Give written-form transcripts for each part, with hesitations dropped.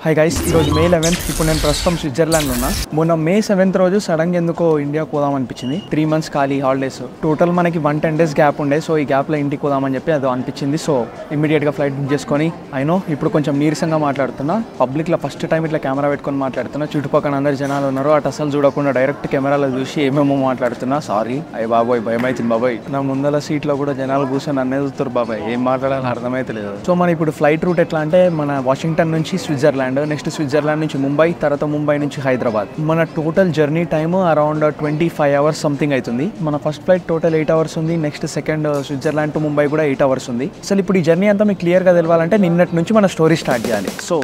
Hi guys, ఈరోజు మే 11th. ఇప్పుడు నేను ప్రస్తుతం స్విట్జర్లాండ్ ఉన్నా. మొన్న మే 7th రోజు సడన్గా ఎందుకో ఇండియా పోదాం అనిపించింది. 3 months ఖాళీ హాలిడేస్. టోటల్ మనకి 110 days గ్యాప్ ఉండే. సో ఈ గ్యాప్లో ఇంటికి పోదామని చెప్పి అది అనిపించింది. సో ఇమీడియట్గా ఫ్లైట్ బుక్ చేసుకొని అయినో ఇప్పుడు కొంచెం నీరసంగా మాట్లాడుతున్నా. పబ్లిక్లో ఫస్ట్ టైం ఇట్లా కెమెరా పెట్టుకొని మాట్లాడుతున్నా. చుట్టుపక్కల అందరు జనాలు ఉన్నారు. అటు అసలు చూడకుండా డైరెక్ట్ కెమెరాలో చూసి ఏమేమో మాట్లాడుతున్నా. సారీ అయ్య బాబోయ్, భయం అవుతుంది బాబాయ్. నా ముందల సీట్లో కూడా జనాలు కూర్చొని నన్నే చూస్తారు బాబాయ్. ఏం మాట్లాడాలో అర్థమైతే లేదు. సో మన ఇప్పుడు ఫ్లైట్ రూట్ ఎట్లా అంటే మన వాషింగ్టన్ నుంచి స్విట్జర్లాండ్, నెక్స్ట్ స్విట్జర్లాండ్ నుంచి ముంబై, తర్వాత ముంబై నుంచి హైదరాబాద్. మన total journey time around 25 hours something అవుతుంది. మన ఫస్ట్ ఫ్లైట్ టోటల్ 8 hours ఉంది. Next second Switzerland to Mumbai కూడా 8 hours ఉంది. అసలు ఇప్పుడు ఈ జర్నీ అంతా మీకు క్లియర్గా తెలవాలంటే నిన్నటి నుంచి మన స్టోరీ స్టార్ట్ చేయాలి. So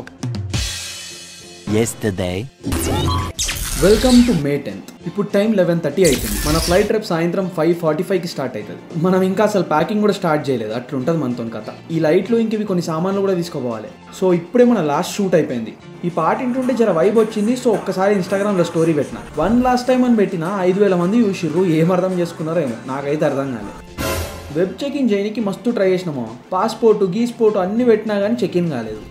welcome to May 10th. ఇప్పుడు టైం 11:30 అవుతుంది. మన ఫ్లైట్ రేపు సాయంత్రం 5:45కి స్టార్ట్ అవుతుంది. మనం ఇంకా అసలు ప్యాకింగ్ కూడా స్టార్ట్ చేయలేదు. అట్లుంటుంది మనతో కథ. ఈ లైట్లు ఇంక కొన్ని సామాన్లు కూడా తీసుకోపోవాలి. సో ఇప్పుడే మన లాస్ట్ షూట్ అయిపోయింది. ఈ పాట ఇంటుంటే జర వైబ్ వచ్చింది. సో ఒక్కసారి ఇన్స్టాగ్రామ్లో స్టోరీ పెట్టిన. వన్ లాస్ట్ టైం అని పెట్టిన 5,000 మంది చూసిర్రు. ఏం అర్థం చేసుకున్నారో ఏమో, నాకైతే అర్థం కాలేదు. వెబ్ చెకిన్ చేయడానికి మస్తు ట్రై చేసినామో. పాస్పోర్టు గీస్పోర్టు అన్ని పెట్టినా కానీ చెకిన్ కాలేదు.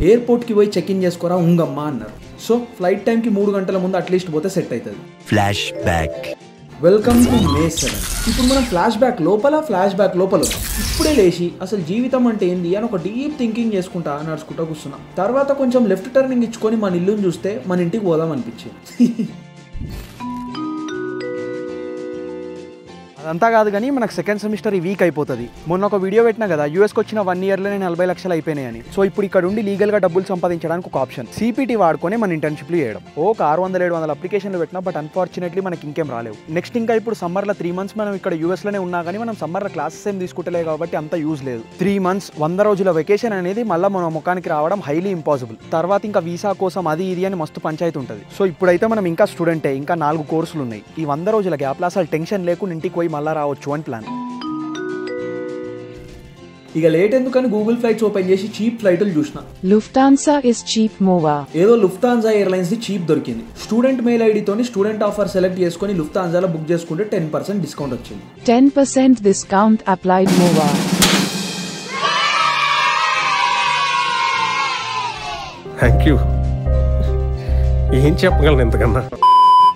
ఎయిర్పోర్ట్కి పోయి చెకిన్ చేసుకోరా ఉంగమ్మా అన్నారు. సో ఫ్లైట్ టైంకి 3 గంటల ముందు అట్లీస్ట్ పోతే సెట్ అవుతుంది. Flash back. వెల్కమ్ టు మే 7. ఇప్పుడు మనం ఫ్లాష్ బ్యాక్ లోపల ఇప్పుడే లేచి అసలు జీవితం అంటే ఏంది అని ఒక డీప్ థింకింగ్ చేసుకుంటా నడుచుకుంటా కూర్చున్నాం. తర్వాత కొంచెం లెఫ్ట్ టర్నింగ్ ఇచ్చుకొని మన ఇల్లుని చూస్తే మన ఇంటికి పోదాం అనిపించింది. అదంతా కాదు కానీ మనకు సెకండ్ సెమిస్టర్ ఈ వీక్ అయిపోతుంది. మొన్న ఒక వీడియో పెట్టినా కదా, యూఎస్కి వచ్చిన 1 yearలోనే 40 లక్షలు అయిపోయినాయని. సో ఇప్పుడు ఇక్కడ ఉండి లీగల్గా డబ్బులు సంపాదించడానికి ఒక ఆప్షన్ సిపిటి వాడుకొని మన ఇంటర్న్షిప్లు చేయడం. ఒక 600-700 అప్లికేషన్లు పెట్టినా, బట్ అన్ఫార్చునేట్లీ మనకి ఇంకేం రాలేవు. నెక్స్ట్ ఇంకా ఇప్పుడు సమ్మర్లో 3 months మనం ఇక్కడ యూఎస్లోనే ఉన్నా కానీ మనం సమ్మర్లో క్లాసెస్ ఏం తీసుకుంటలేదు కాబట్టి అంత యూజ్ లేదు. 3 months 100 రోజుల వెకేషన్ అనేది మళ్ళీ మన ముఖానికి రావడం హైలీ ఇంపాసిబుల్. తర్వాత ఇంకా వీసా కోసం అది ఇది అని మస్తు పంచాయతీ ఉంటుంది. సో ఇప్పుడైతే మనం ఇంకా స్టూడెంటే, ఇంకా 4 కోర్సులు ఉన్నాయి. ఈ 100 రోజుల గ్యాప్లో అసలు టెన్షన్ లేకుండా ఇంటికి పోయి మళ్ళీ రావచ్చు అని ప్లాన్. ఇక లేట్ ఎందుకని గూగుల్ ఫ్లైట్స్ ఓపెన్ చేసి చీప్ ఫ్లైట్లు చూసిన. Lufthansa is cheap MOVA. ఏదో లుఫ్తాన్జా ఎయిర్లైన్స్ ది చీప్ దొరికింది. స్టూడెంట్ మెయిల్ ఐడితోని స్టూడెంట్ ఆఫర్ సెలెక్ట్ చేసుకుని లుఫ్తాన్జాలో బుక్ చేసుకుంటే 10% డిస్కౌంట్ వచ్చింది. 10% discount applied MOVA. Thank you. ఏం చెప్పగలను ఇంతకన్నా.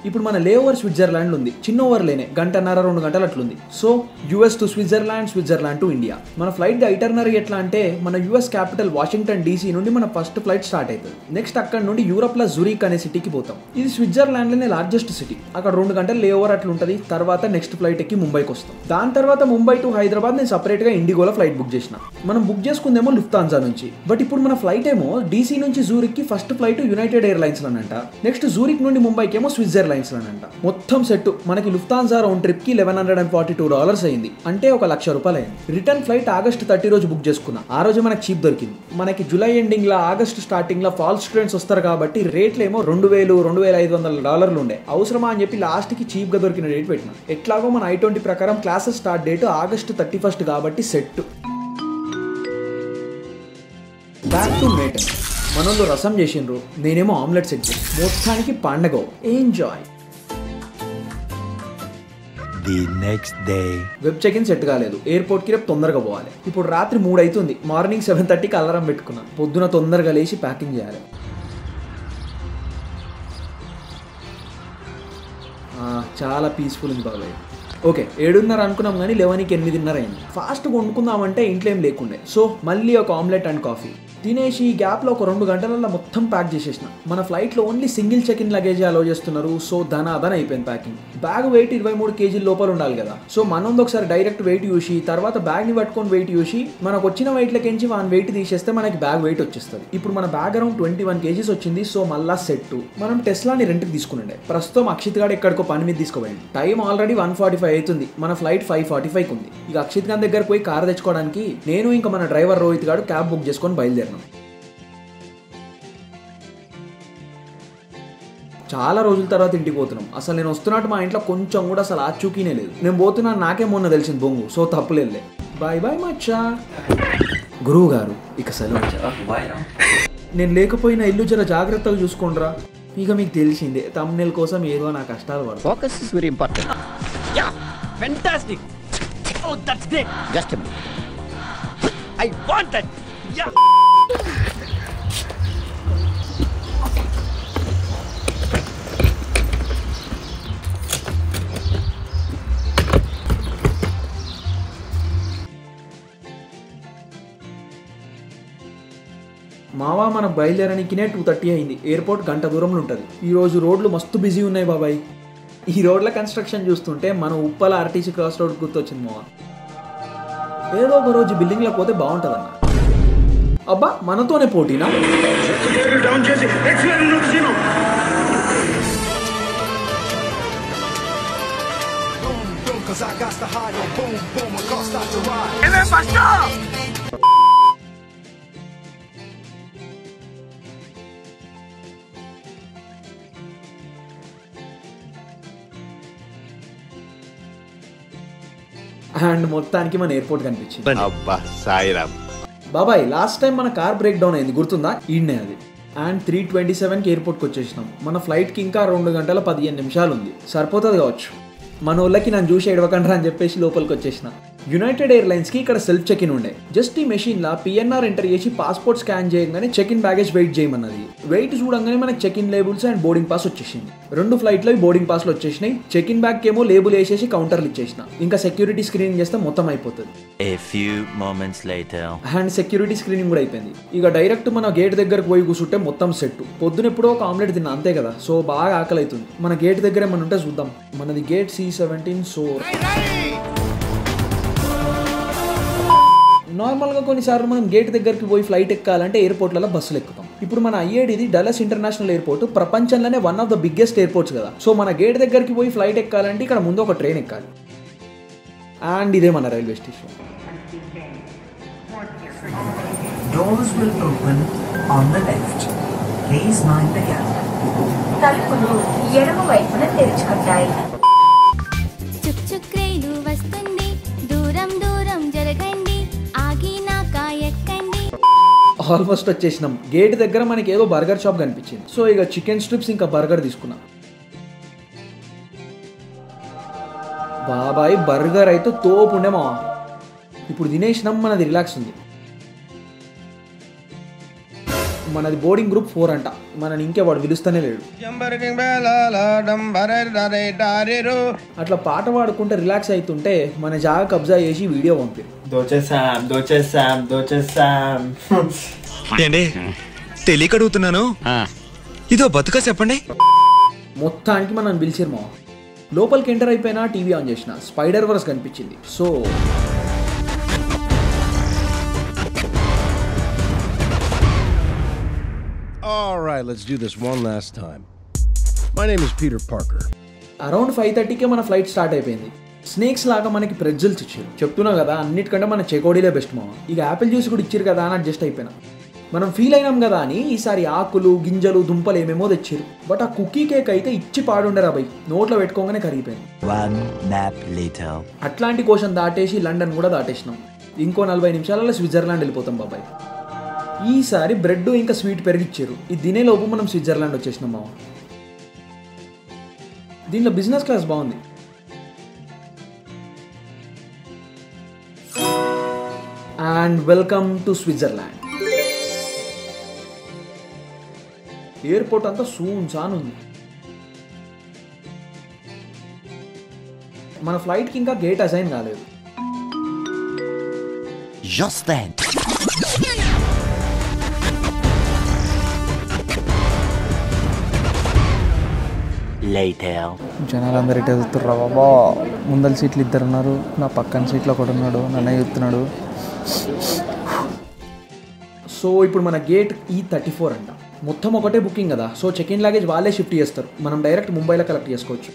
ఇప్పుడు మన లే ఓవర్ స్విట్జర్లాండ్ ఉంది. చిన్న ఓవర్ లేనే 1.5-2 గంటలు అట్లుంది. So US to Switzerland, Switzerland to India. మన ఫ్లైట్ ది ఐటర్నరీ ఎట్లా అంటే మన యుఎస్ క్యాపిటల్ వాషింగ్టన్ డీసీ నుండి మన ఫస్ట్ ఫ్లైట్ స్టార్ట్ అవుతుంది. నెక్స్ట్ అక్కడ నుండి యూరోప్లో జూరిక్ అనే సిటీకి పోతాం. ఇది స్విట్జర్లాండ్లోనే లార్జెస్ట్ సిటీ. అక్కడ 2 గంటలు లే ఓవర్ అట్లుంటుంది. తర్వాత నెక్స్ట్ ఫ్లైట్ ఎక్కి ముంబైకి వస్తాం. దాని తర్వాత ముంబై టు హైదరాబాద్ నేను సపరేట్గా ఇండిగోలో ఫ్లైట్ బుక్ చేసిన. మనం బుక్ చేసుకుందేమో లుఫ్తాన్జా నుంచి. బట్ ఇప్పుడు మన ఫ్లైట్ ఏమో డీసీ నుంచి జూరిక్కి ఫస్ట్ ఫ్లైట్ యునైటెడ్ ఎయిర్లైన్స్ లోనంట. నెక్స్ట్ జూరిక్ నుండి ముంబైకి ఏమో స్విట్జర్లాండ్ అంట. మొత్తం సెట్ మనకి లుఫ్తాన్జా రౌండ్ ట్రిప్ కి $1,142 అయింది. అంటే ₹1,00,000 అయింది. రిటర్న్ ఫ్లైట్ ఆగస్ట్ 30 రోజు బుక్ చేసుకున్నా. ఆ రోజు మనకి చీప్ దొరికింది. మనకి జూలై ఎండింగ్ లా ఆగస్ట్ స్టార్టింగ్ లా ఫాల్ స్టూడెంట్స్ వస్తారు కాబట్టి రేట్లు ఏమో $2,000-2,500 ఉండే. అవసరమా అని చెప్పి లాస్ట్ కి చీప్ గా దొరికిన రేట్ పెట్టిన. ఎట్లాగో మన I-20 ప్రకారం క్లాసెస్ స్టార్ట్ డేట్ ఆగస్ట్ 31 కాబట్టి సెట్. బ్యాక్ టు మే 10. మనోళ్ళు రసం చేసిండ్రు, నేనేమో ఆమ్లెట్ సెట్ చేసి మొత్తానికి పండగ enjoy. The next day. Web check in set కాలేదు. ఎయిర్పోర్ట్కి రేపు తొందరగా పోవాలి. ఇప్పుడు రాత్రి 3 అవుతుంది. మార్నింగ్ 7:30కి అలారం పెట్టుకున్నాను. పొద్దున తొందరగా లేచి ప్యాకింగ్ చేయాలి. చాలా పీస్ఫుల్ ఉంది బాబాయ్. ఓకే 7:30 అనుకున్నాం కానీ 11కి 8:30 అయింది. ఫాస్ట్గా వండుకుందామంటే ఇంట్లో ఏం లేకుండే. సో మళ్ళీ ఒక ఆమ్లెట్ అండ్ కాఫీ తినేసి ఈ గ్యాప్లో ఒక 2 గంటలలో మొత్తం ప్యాక్ చేసేసిన. మన ఫ్లైట్లో only single check in luggage allow చేస్తున్నారు. సో ధనాధన అయిపోయింది ప్యాకింగ్. బ్యాగ్ వెయిట్ 23 kg లోపల ఉండాలి కదా. సో మనొంది ఒకసారి డైరెక్ట్ వెయిట్ చూసి తర్వాత బ్యాగ్ని పట్టుకొని వెయిట్ చూసి మనకు వచ్చిన వెయిట్లకించి మన వెయిట్ తీసేస్తే మనకి బ్యాగ్ వెయిట్ వచ్చేస్తుంది. ఇప్పుడు మన బ్యాగ్ అరౌండ్ 21 kgs వచ్చింది. సో మళ్ళా సెట్. మనం టెస్లాని రెంట్కి తీసుకున్నాండే. ప్రస్తుతం అక్షిత్ గారు ఎక్కడికో పని మీద తీసుకోపోయింది. టైం ఆల్రెడీ 1:45 అవుతుంది. మన ఫ్లైట్ 5:45కి ఉంది. ఇక అక్షిత్ గారి దగ్గర పోయి కార్ తెచ్చుకోవడానికి నేను ఇంకా మన డ్రైవర్ రోహిత్ గారు క్యాబ్ బుక్ చేసుకొని బయలుదేరినాం. చాలా రోజుల తర్వాత ఇంటికి పోతున్నాం. అసలు నేను వస్తున్నట్టు మా ఇంట్లో కొంచెం కూడా అసలు ఆచూకీనే లేదు. నేను పోతున్నాను నాకే మొన్న తెలిసింది బొంగు. సో తప్పులేదులే. బాయ్ బాయ్ మచ్చా. గురువు గారు ఇక సెలవు. నేను లేకపోయినా ఇల్లు జర జాగ్రత్తగా చూసుకోండిరా. ఇక మీకు తెలిసిందే thumbnail కోసం ఏదో నా కష్టాలు పడతాయి. Focus is very important. Yeah, fantastic. Oh, that's great. Just a minute. I want that. Yeah. మనకు బయలుదేరడానికినే 2:30 అయింది. ఎయిర్పోర్ట్ గంట దూరంలో ఉంటుంది. ఈరోజు రోడ్లు మస్తు బిజీ ఉన్నాయి బాబాయ్. ఈ రోడ్ల కన్స్ట్రక్షన్ చూస్తుంటే మన ఉప్పల ఆర్టీసీ క్రాస్ రోడ్ గుర్తొచ్చింది మావా. ఏదో ఒక రోజు బిల్డింగ్లో పోతే బాగుంటుందన్న. అబ్బా మనతోనే పోటీనా? అండ్ మొత్తానికి మన ఎయిర్పోర్ట్ కనిపించింది. అబ్బా సాయిరామ్. బాబాయ్ లాస్ట్ టైం మన కార్ బ్రేక్ డౌన్ అయింది గుర్తుందా? ఈడనే అది. అండ్ 3:27కి ఎయిర్పోర్ట్కి వచ్చేసినాం. మన ఫ్లైట్కి ఇంకా 2 గంటల 15 నిమిషాలు ఉంది. సరిపోతుంది కావచ్చు. మన వాళ్ళకి నన్ను చూసి ఎడవకండ్రా అని చెప్పేసి లోపలికి వచ్చేసిన. యునైటెడ్ ఎయిర్లైన్స్కి ఇక్కడ సెల్ఫ్ చెక్ ఇన్ ఉండే. జస్ట్ ఈ మెషిన్లో PNR ఎంటర్ చేసి పాస్పోర్ట్ స్కాన్ చేయగానే చెక్ ఇన్ బ్యాగేజ్ వెయిట్ చేయమన్నది. వెయిట్ చూడంగానే మనకి check in labels and boarding pass వచ్చేసింది. 2 ఫ్లైట్లో బోర్డింగ్ పాస్లు వచ్చేసినాయి. చెక్ ఇన్ బ్యాగ్ ఏమో లేబుల్ వేసేసి కౌంటర్లు ఇచ్చేసిన. ఇంకా సెక్యూరిటీ స్క్రీనింగ్ చేస్తే మొత్తం అయిపోతుంది. A few moments later. And security screening కూడా అయిపోయింది. ఇక డైరెక్ట్ మన గేట్ దగ్గరకు పోయి కూర్చుంటే మొత్తం సెట్. పొద్దున ఎప్పుడో ఒక ఆమ్లెట్ తిన్నా అంతే కదా. సో బాగా ఆకలి అవుతుంది. మన గేట్ దగ్గర ఏమన్నా ఉంటే చూద్దాం. మనది గేట్ C17. సో నార్మల్గా కొన్నిసార్లు మనం గేట్ దగ్గరికి పోయి ఫ్లైట్ ఎక్కాలంటే ఎయిర్పోర్ట్లలో బస్సులు ఎక్కుతాం. ఇప్పుడు మన IADది డల్లస్ ఇంటర్నేషనల్ ఎయిర్పోర్ట్ ప్రపంచంలోనే one of the biggest airports కదా. సో మన గేట్ దగ్గరికి పోయి ఫ్లైట్ ఎక్కాలంటే ఇక్కడ ముందు ఒక ట్రైన్ ఎక్కాలి. అండ్ ఇదే మన railway station. Doors will open on the left. Please mind the gap. తలుపులు ఎడమ వైపున తెరుచుకుంటాయి. చుక్ చుక్ రైలు వస్తుంది, దూరం దూరం జరగండి, ఆగినాక ఎక్కండి. ఆల్మోస్ట్ వచ్చేసినాం. గేట్ దగ్గర మనకి ఏదో బర్గర్ షాప్ కనిపించింది. సో ఇక చికెన్ స్ట్రిప్స్ ఇంకా బర్గర్ తీసుకున్నాం. బాబాయ్ బర్గర్ అయితే తోపు ఉండే మా. ఇప్పుడు తినేసినాం. మనది రిలాక్స్ ఉంది. మనది బోర్డింగ్ గ్రూప్ 4 అంట. మనని ఇంకెవాడు పిలుస్తూనే లేడు. అట్లా పాట పాడుకుంటే రిలాక్స్ అవుతుంటే మన జాగా కబ్జా చేసి వీడియో పంపారు. ఏంటి తెలియక అడుగుతున్నాను, ఇదో బతుక చెప్పండి. మొత్తానికి మనం పిలిచిరు మా. లోపలికి ఎంటర్ అయిపోయినా టీవీ ఆన్ చేసిన స్పైడర్ వర్స్ కనిపించింది. So All right, let's do this one last time. My name is Peter Parker. Around 5:30కే మన ఫ్లైట్ స్టార్ట్ అయిపోయింది. స్నేక్స్ లాగా మనకి ప్రెజ్జల్స్ ఇచ్చారు. చెప్తున్నా కదా అన్నిటికంటే మన చెకోడీలే బెస్ట్ మామ. ఇక యాపిల్ జ్యూస్ కూడా ఇచ్చారు కదా అని అడ్జస్ట్ అయిపోయినా. మనం ఫీల్ అయినాం కదా అని ఈసారి ఆకులు గింజలు దుంపలు ఏమేమో తెచ్చారు. బట్ ఆ కుకీ కేక్ అయితే ఇచ్చి పాడుండరా బై. నోట్లో పెట్టుకోగానే కరిగిపోయింది. 1 nap later. అట్లాంటి కోషన్ దాటేసి లండన్ కూడా దాటేసినాం. ఇంకో 40 నిమిషాలలో స్విట్జర్లాండ్ వెళ్ళిపోతాం బాబాయ్. ఈసారి బ్రెడ్ ఇంకా స్వీట్ పెరిగిచ్చారు. ఇది తినేలోపు మనం స్విట్జర్లాండ్ వచ్చేసినాం మామ. దీంట్లో బిజినెస్ క్లాస్ బాగుంది. And welcome to Switzerland. Airport అంతా సూన్సాన్ ఉంది. మన ఫ్లైట్కి ఇంకా గేట్ అసైన్ కాలేదు. Just then. Later. జనాలందరూ ఇటు వెళ్తుర్రా బాబా. ముందల సీట్లు 2 ఉన్నారు. నా పక్కన సీట్లో ఒకడు ఉన్నాడు. నన్ను చూస్తున్నాడు. సో ఇప్పుడు మన గేట్ E34 అంట. మొత్తం ఒకటే బుకింగ్ కదా. సో చెక్ ఇన్ లాగేజ్ వాళ్ళే షిఫ్ట్ చేస్తారు. మనం డైరెక్ట్ ముంబైలో కలెక్ట్ చేసుకోవచ్చు.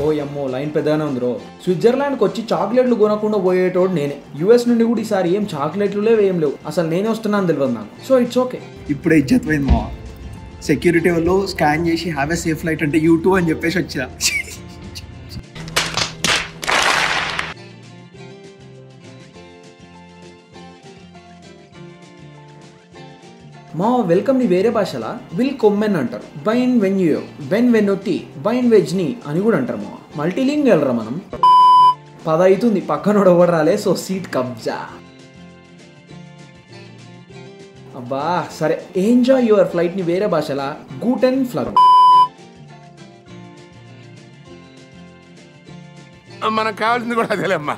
ఓ అమ్మో లైన్ పెద్దగానే ఉందిరో. స్విట్జర్లాండ్కి వచ్చి చాక్లెట్లు కొనకుండా పోయేటోడు నేనే. US నుండి కూడా ఈసారి ఏం చాక్లెట్లు లేవు ఏం లేవు. అసలు నేనే వస్తున్నాను తెలియదు నాకు. So it's okay. ఇప్పుడే ఇజ్జత్ పోయింది మా. సెక్యూరిటీ వాళ్ళు స్కాన్ చేసి హ్యావ్ ఎ సేఫ్ ఫ్లైట్ అంటే U2 అని చెప్పేసి వచ్చా. మా వెల్కమ్ని వేరే భాషలా విల్ కొమ్మెన్ అంటారు. బైన్ వెన్యూ వెన్ వెనొట్టి బైన్ వెజ్ని అని కూడా అంటారు మా. మల్టీలింగ్ వెళ్ళరా మనం. 10 అవుతుంది. పక్కనోడు ఎవరు రాలే. సో సీట్ కబ్జా. అబ్బా సరే ఎంజాయ్ యువర్ ఫ్లైట్ని వేరే భాషలా గూటెన్ ఫ్లగ్. మనకు కావాల్సింది కూడా అదేలేమ్మా.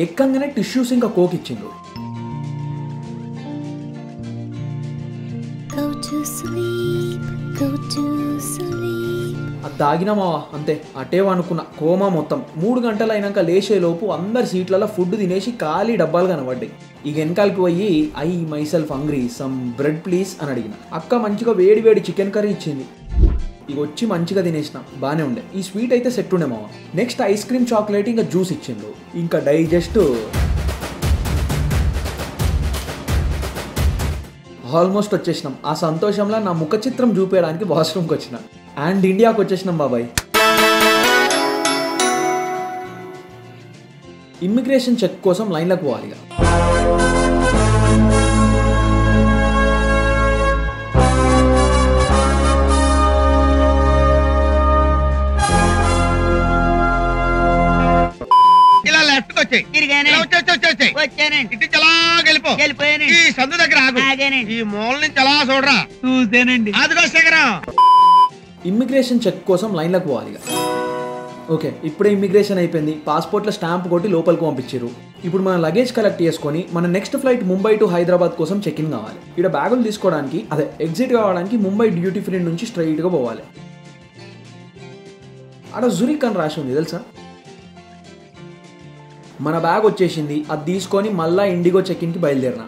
ఎక్కంగానే టిష్యూస్ ఇంకా కోక్ ఇచ్చిండ్రు. to sleep, go to sleep. అది దాగినామా అంతే, అటే అనుకున్న కోమా మొత్తం. 3 గంటలు అయినాక లేచేలోపు అందరి సీట్లలో ఫుడ్ తినేసి ఖాళీ డబ్బాలు కనబడ్డాయి. ఇక వెనకాలకి పోయి I my self hungry, some bread please అని అడిగిన. అక్క మంచిగా వేడి వేడి చికెన్ కర్రీ ఇచ్చింది. ఇక వచ్చి మంచిగా తినేసిన, బాగానే ఉండే. ఈ స్వీట్ అయితే సెట్ ఉండే మావా. నెక్స్ట్ ఐస్ క్రీమ్, చాక్లెట్, ఇంకా జ్యూస్ ఇచ్చిండు. ఇంకా డైజెస్ట్ ఆల్మోస్ట్ వచ్చేసినాం. ఆ సంతోషంలో నా ముఖ చిత్రం చూపించడానికి వాష్రూమ్కి వచ్చిన. అండ్ ఇండియాకి వచ్చేసినాం బాబాయ్. ఇమ్మిగ్రేషన్ చెక్ కోసం లైన్లకు పోవాలి. ఇలా లెఫ్ట్ వచ్చాయి, ఇటు చలా వెళ్ళిపో, ఈ సందు దగ్గర ఈ మూల నుంచి అలా చూడరా, చూసేనండి అదిగో శిఖరం. ఇమ్మిగ్రేషన్ చెక్ కోసం లైన్లకు పోవాలి. ఓకే, ఇప్పుడే ఇమ్మిగ్రేషన్ అయిపోయింది. పాస్పోర్ట్లో స్టాంప్ కొట్టి లోపలికి పంపించారు. ఇప్పుడు మన లగేజ్ కలెక్ట్ చేసుకొని మన next flight Mumbai to Hyderabad కోసం చెక్ ఇన్ కావాలి. ఇక్కడ బ్యాగులు తీసుకోవడానికి ఎగ్జిట్ కావడానికి ముంబై డ్యూటీ ఫ్రీ నుంచి స్ట్రైట్గా పోవాలి. అక్కడ జురిక్ అని రాసి ఉంది తెలుసా. మన బ్యాగ్ వచ్చేసింది, అది తీసుకొని మళ్ళీ ఇండిగో చెక్ ఇన్కి బయలుదేరిన.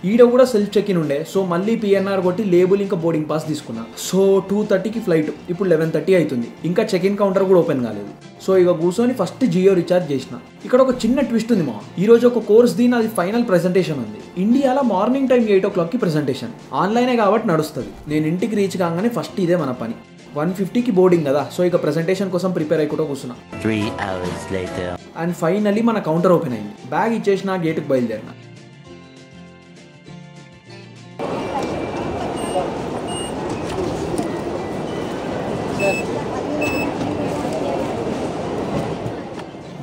ఈడ కూడా సెల్ఫ్ చెక్ ఇన్ ఉండే. సో మళ్ళీ పిఎన్ఆర్ కొట్టి లేబుల్ ఇంకా బోర్డింగ్ పాస్ తీసుకున్నా. సో 2:30కి ఫ్లైట్, ఇప్పుడు 11:30 అవుతుంది. ఇంకా చెక్ ఇన్ కౌంటర్ కూడా ఓపెన్ కాలేదు. సో ఇక కూర్చొని ఫస్ట్ జియో రీఛార్జ్ చేసిన. ఇక్కడ ఒక చిన్న ట్విస్ట్ ఉంది మా. ఈ రోజు ఒక కోర్స్ దీని అది ఫైనల్ ప్రెజెంటేషన్ ఉంది. ఇండియాలో మార్నింగ్ టైం 8 o'clockకి ప్రెజెంటేషన్. ఆన్లైనే కాబట్టి నడుస్తుంది. నేను ఇంటికి రీచ్ కాగానే ఫస్ట్ ఇదే మన పని. 1:50కి బోర్డింగ్ కదా. సో ఇక ప్రెజెంటేషన్ కోసం ప్రిపేర్ అయ్యి కూడా కూర్చున్నా. 3 hours later. అండ్ ఫైనల్లీ మన కౌంటర్ ఓపెన్ అయింది. బ్యాగ్ ఇచ్చేసిన గేటుకు బయలుదేరిన.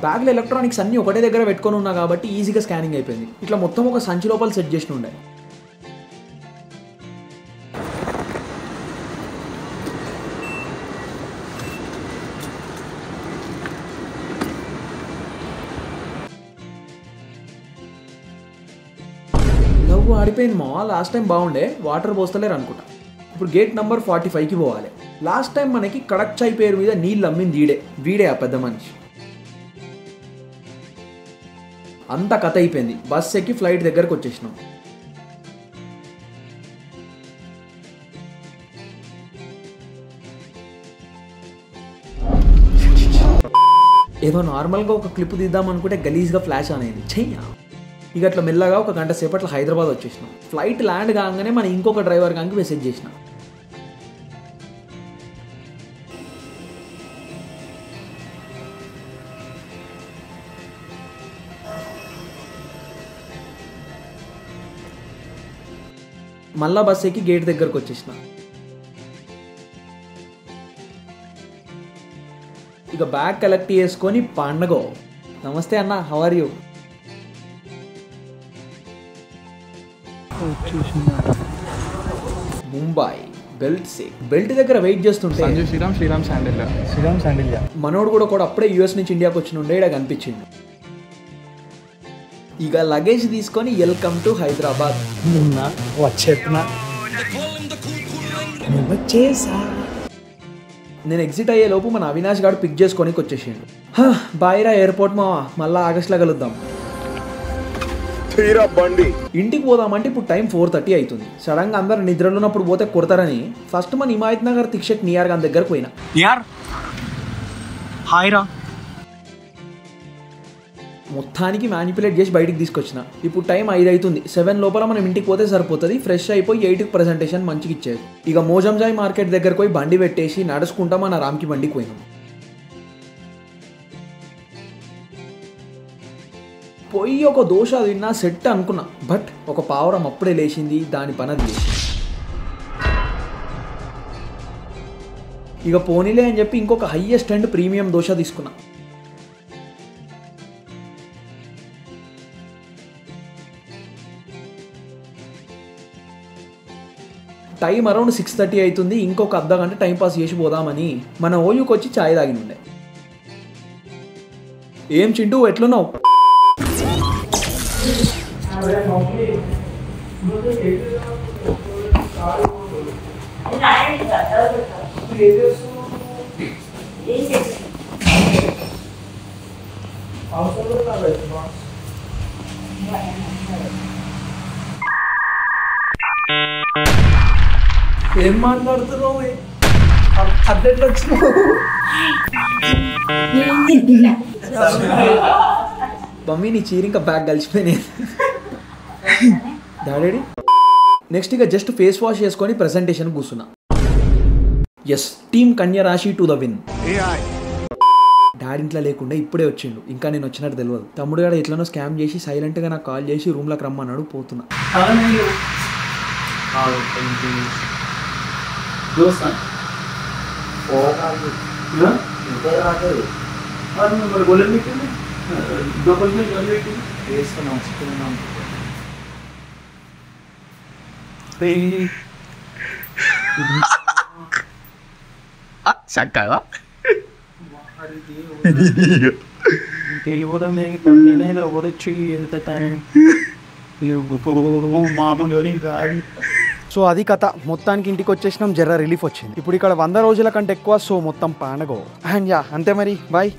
బ్యాగ్లో ఎలక్ట్రానిక్స్ అన్నీ ఒకటే దగ్గర పెట్టుకొని ఉన్నా కాబట్టి ఈజీగా స్కానింగ్ అయిపోయింది. ఇట్లా మొత్తం ఒక సంచి లోపల సెట్ చేసి ఉండే. లవ్ ఆడిపోయింది మా. లాస్ట్ టైం బాగుండే, వాటర్ పోస్తలేరు అనుకుంటా. ఇప్పుడు గేట్ నెంబర్ 45కి పోవాలి. లాస్ట్ టైం మనకి కడక్ చాయ్ పేరు మీద నీళ్ళు అమ్మింది వీడే ఆ పెద్ద మనిషి. అంత కథ అయిపోయింది. బస్ ఎక్కి ఫ్లైట్ దగ్గరకు వచ్చేసినాం. ఏదో నార్మల్గా ఒక క్లిప్ తీద్దాం అనుకుంటే గలీజ్గా ఫ్లాష్ అనేది చెయ్య. ఇక అట్లా మెల్లగా ఒక గంట సేపట్లో హైదరాబాద్ వచ్చేసినాం. ఫ్లైట్ ల్యాండ్ కాగానే మనం ఇంకొక డ్రైవర్ గానికి మెసేజ్ చేసినాం. మళ్ళా బస్ ఎక్కి గేట్ దగ్గరకు వచ్చేసిన. ఇక బ్యాగ్ కలెక్ట్ చేసుకొని పండగో. నమస్తే అన్న, how are you? Mumbai belt దగ్గర వెయిట్ చేస్తుంటే శ్రీరామ్ శాండిల్య మనోడు కూడా అప్పుడే యూఎస్ నుంచి ఇండియాకి వచ్చిన ఉండే ఇక్కడ కనిపించింది. ఇక లగేజ్ తీసుకొని వెల్కమ్ టు హైదరాబాద్. నేను ఎగ్జిట్ అయ్యే లోపు మన అవినాష్ గారు పిక్ చేసుకొని వచ్చేసిండు. బాయిరా ఎయిర్పోర్ట్ మా, మళ్ళీ ఆగస్ట్లో కలుద్దాం. ఇంటికి పోదామంటే ఇప్పుడు టైం 4:30 అవుతుంది. సడన్ గా అందరు నిద్రలో ఉన్నప్పుడు పోతే కొడతారని ఫస్ట్ మన హిమాయత్ నగర్ తిక్షక్ నియార్ గారి దగ్గరకు పోయినా. మొత్తానికి మ్యానిపులేట్ చేసి బయటికి తీసుకొచ్చిన. ఇప్పుడు టైం 5 అవుతుంది. 7 లోపల మనం ఇంటికి పోతే సరిపోతుంది. ఫ్రెష్ అయిపోయి 8కి ప్రెజెంటేషన్ మంచిగా ఇచ్చేది. ఇక మోజంజాయ్ మార్కెట్ దగ్గరకు పోయి బండి పెట్టేసి నడుచుకుంటా మన రామ్కి బండికి పోయినాం. పోయి ఒక దోశ తిన్నా సెట్ అనుకున్నా. బట్ ఒక పావురం అప్పుడే లేచింది, దాని పనది లేచింది. ఇక పోనీలే అని చెప్పి ఇంకొక హైయెస్ట్ అండ్ ప్రీమియం దోశ తీసుకున్నా. టైం అరౌండ్ 6:30 అవుతుంది. ఇంకొక అర్ధగంట టైం పాస్ చేసి పోదామని మన ఓయూకి వచ్చి ఛాయ్ తాగినుండే. ఏం చింటూ ఎట్లున్నావు? ఏం మాట్లాడుతున్నావు? అప్డేట్ వచ్చినావు. మమ్మీ నీ చీర ఇంకా బ్యాగ్ కలిసిపోయినాయి. డాడీ నెక్స్ట్ ఇక జస్ట్ ఫేస్ వాష్ చేసుకొని ప్రెజెంటేషన్ కూర్చున్నా. ఎస్, టీమ్ కన్యా రాశి టు ద విన్. డాడీ ఇంట్లో లేకుండా ఇప్పుడే వచ్చిండు, ఇంకా నేను వచ్చినట్టు తెలియదు. తమ్ముడు గారు ఎట్లనో స్కామ్ చేసి సైలెంట్గా నాకు కాల్ చేసి రూమ్లోకి రమ్మన్నాడు. పోతున్నా. చక్కగా సో అది కథ. మొత్తానికి ఇంటికి వచ్చేసినాం, జర రిలీఫ్ వచ్చింది. ఇప్పుడు ఇక్కడ 100 రోజుల కంటే ఎక్కువ. సో మొత్తం పండగ. అండ్ యా అంతే మరి, బాయ్.